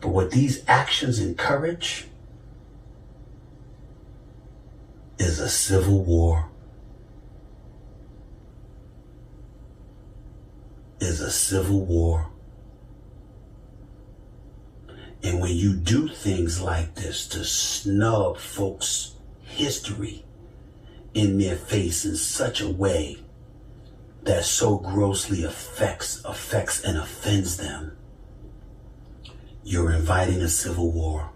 But what these actions encourage is a civil war. Is a civil war. And when you do things like this to snub folks' history in their face in such a way that so grossly affects and offends them, you're inviting a civil war.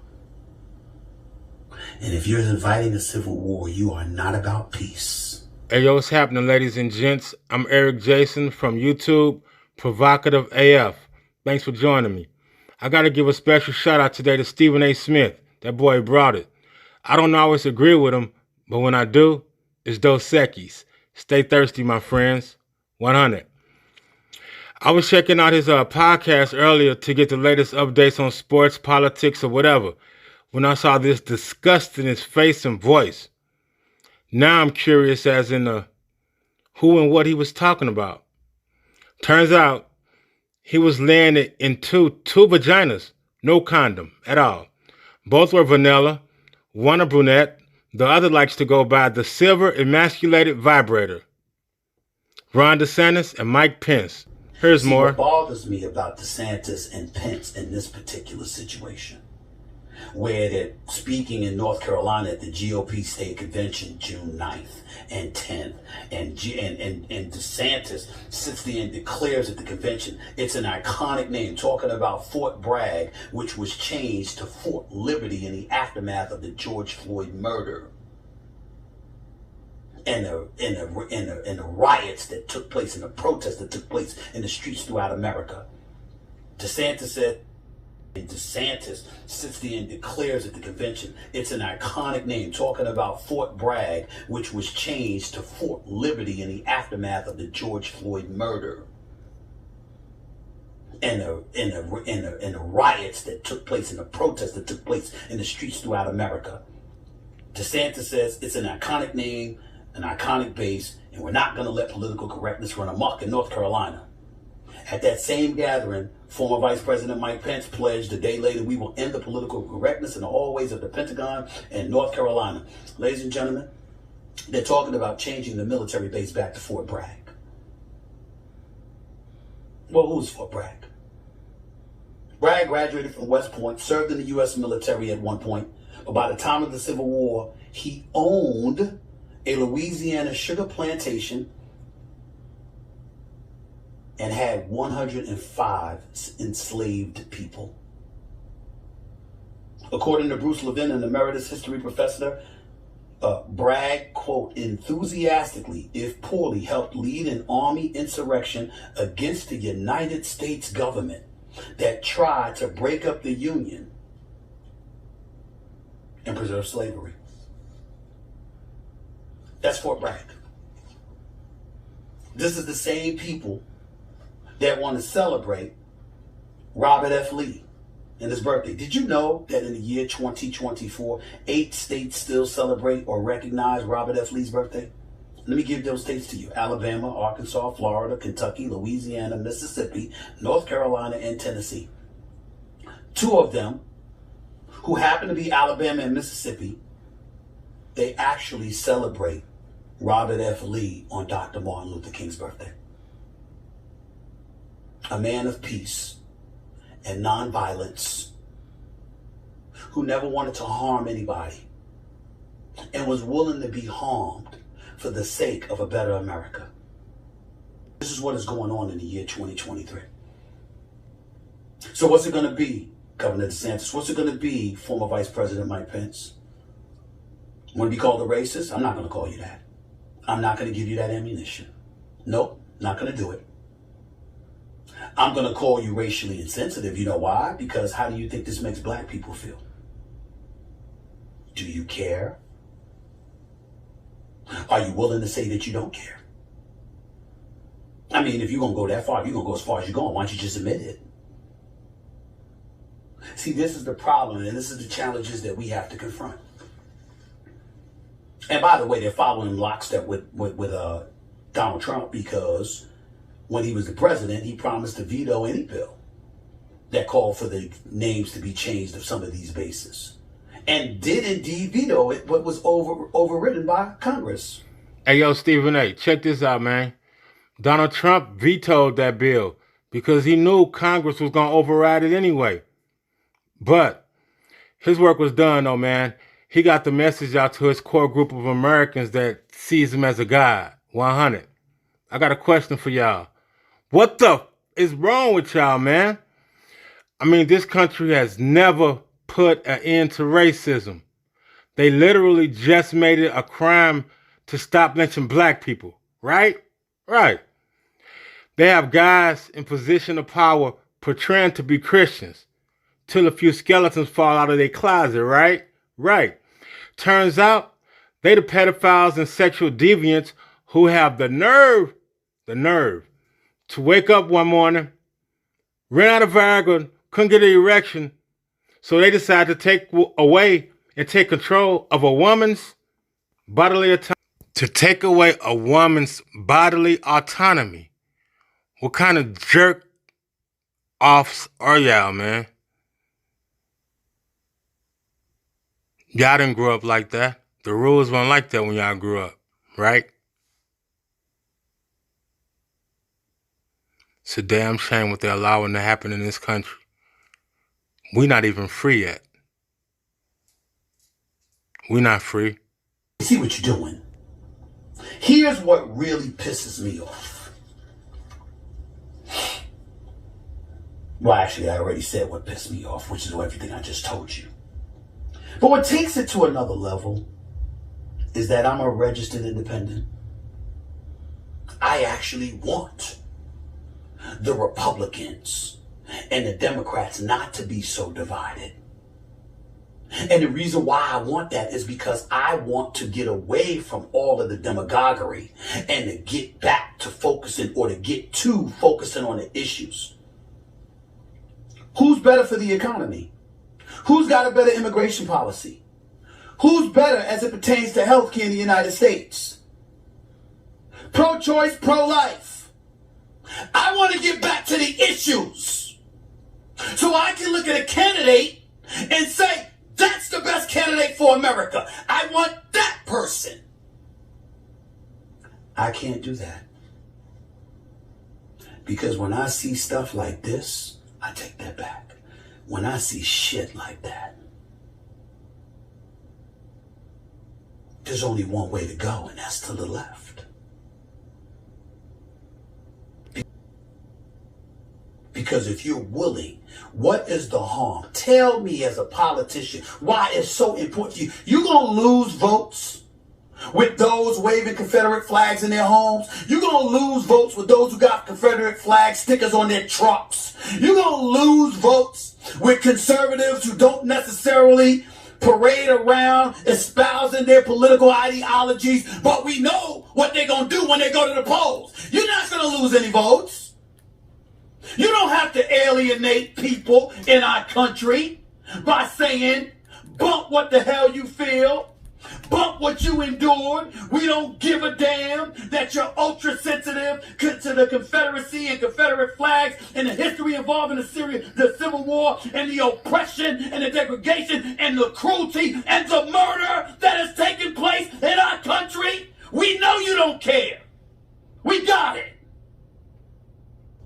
And if you're inviting a civil war, you are not about peace. Hey, yo, what's happening, ladies and gents? I'm Eric Jason from YouTube, Provocative AF. Thanks for joining me. I got to give a special shout out today to Stephen A. Smith. That boy brought it. I don't always agree with him, but when I do, it's Dos Equis. Stay thirsty, my friends. 100. I was checking out his podcast earlier to get the latest updates on sports, politics, or whatever, when I saw this disgust in his face and voice. Now I'm curious as in who and what he was talking about. Turns out he was laying it into two vaginas, no condom at all. Both were vanilla, one a brunette, the other likes to go by the silver emasculated vibrator. Ron DeSantis and Mike Pence. Here's more. What bothers me about DeSantis and Pence in this particular situation, where they're speaking in North Carolina at the GOP state convention June 9th and 10th, and DeSantis sits there and declares at the convention it's an iconic name, talking about Fort Bragg, which was changed to Fort Liberty in the aftermath of the George Floyd murder and the riots that took place and the protests that took place in the streets throughout America. DeSantis said, and DeSantis sits there and declares at the convention it's an iconic name, talking about Fort Bragg, which was changed to Fort Liberty in the aftermath of the George Floyd murder and the riots that took place and the protests that took place in the streets throughout America. DeSantis says it's an iconic name, an iconic base, and we're not going to let political correctness run amok in North Carolina. At that same gathering, former Vice President Mike Pence pledged a day later, we will end the political correctness in the hallways of the Pentagon in North Carolina. Ladies and gentlemen, they're talking about changing the military base back to Fort Bragg. Well, who's Fort Bragg? Bragg graduated from West Point, served in the U.S. military at one point, but by the time of the Civil War, he owned a Louisiana sugar plantation and had 105 enslaved people. According to Bruce Levin, an emeritus history professor, Bragg, quote, enthusiastically, if poorly, helped lead an army insurrection against the United States government that tried to break up the Union and preserve slavery. That's Fort Bragg. This is the same people that want to celebrate Robert F. Lee and his birthday. Did you know that in the year 2024, 8 states still celebrate or recognize Robert F. Lee's birthday? Let me give those states to you. Alabama, Arkansas, Florida, Kentucky, Louisiana, Mississippi, North Carolina, and Tennessee. 2 of them, who happen to be Alabama and Mississippi, they actually celebrate Robert F. Lee on Dr. Martin Luther King's birthday. A man of peace and nonviolence who never wanted to harm anybody and was willing to be harmed for the sake of a better America. This is what is going on in the year 2023. So what's it going to be, Governor DeSantis? What's it going to be, former Vice President Mike Pence? Want to be called a racist? I'm not going to call you that. I'm not going to give you that ammunition. Nope, not going to do it. I'm going to call you racially insensitive. You know why? Because how do you think this makes black people feel? Do you care? Are you willing to say that you don't care? I mean, if you're going to go that far, if you're going to go as far as you're going, why don't you just admit it? See, this is the problem, and this is the challenges that we have to confront. And by the way, they're following lockstep with Donald Trump, because when he was the president, he promised to veto any bill that called for the names to be changed of some of these bases, and did indeed veto it, what was overridden by Congress. Hey, yo, Stephen A., check this out, man. Donald Trump vetoed that bill because he knew Congress was going to override it anyway. But his work was done, though, man. He got the message out to his core group of Americans that sees him as a god. 100. I got a question for y'all. What the is wrong with y'all, man? I mean, this country has never put an end to racism. They literally just made it a crime to stop lynching black people, right? Right. They have guys in position of power portraying to be Christians till a few skeletons fall out of their closet, right? Right. Turns out they the pedophiles and sexual deviants who have the nerve to wake up one morning, ran out of Viagra, couldn't get an erection, so they decide to take away and take control of a woman's bodily autonomy. To take away a woman's bodily autonomy. What kind of jerk offs are y'all, man? Y'all didn't grow up like that. The rules weren't like that when y'all grew up, right? It's a damn shame what they're allowing to happen in this country. We're not even free yet. We're not free. See what you're doing. Here's what really pisses me off. Well, actually, I already said what pissed me off, which is everything I just told you. But what takes it to another level is that I'm a registered independent. I actually want the Republicans and the Democrats not to be so divided. And the reason why I want that is because I want to get away from all of the demagoguery and to get back to focusing, or to get to focusing on the issues. Who's better for the economy? Who's got a better immigration policy? Who's better as it pertains to healthcare in the United States? Pro-choice, pro-life. I want to get back to the issues so I can look at a candidate and say, that's the best candidate for America. I want that person. I can't do that. Because when I see stuff like this, I take that back. When I see shit like that, there's only one way to go, and that's to the left. Because if you're willing, what is the harm? Tell me as a politician why it's so important to you. You're going to lose votes with those waving Confederate flags in their homes. You're going to lose votes with those who got Confederate flag stickers on their trucks. You're going to lose votes with conservatives who don't necessarily parade around espousing their political ideologies, but we know what they're going to do when they go to the polls. You're not going to lose any votes. You don't have to alienate people in our country by saying, bump what the hell you feel, bump what you endured. We don't give a damn that you're ultra sensitive to the Confederacy and Confederate flags and the history involving the Civil War and the oppression and the degradation and the cruelty and the murder that has taken place in our country. We know you don't care. We got it.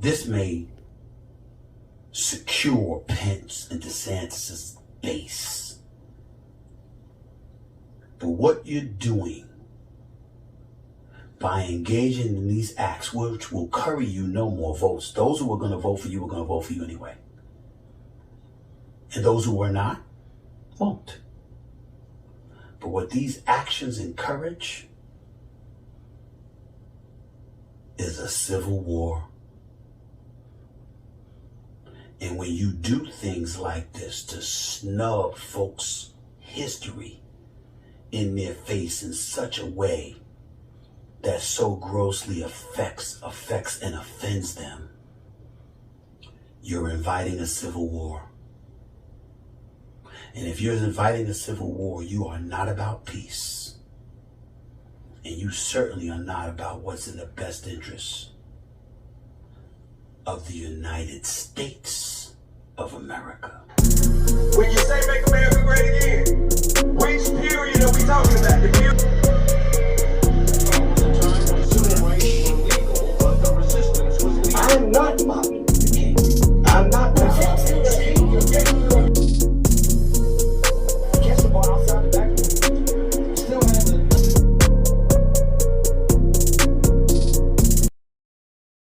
This may secure Pence and DeSantis' base. But what you're doing by engaging in these acts, which will curry you no more votes, those who are going to vote for you are going to vote for you anyway. And those who are not, won't. But what these actions encourage is a civil war. And when you do things like this to snub folks' history in their face in such a way that so grossly affects and offends them, you're inviting a civil war. And if you're inviting a civil war, you are not about peace. And you certainly are not about what's in the best interest of the United States of America.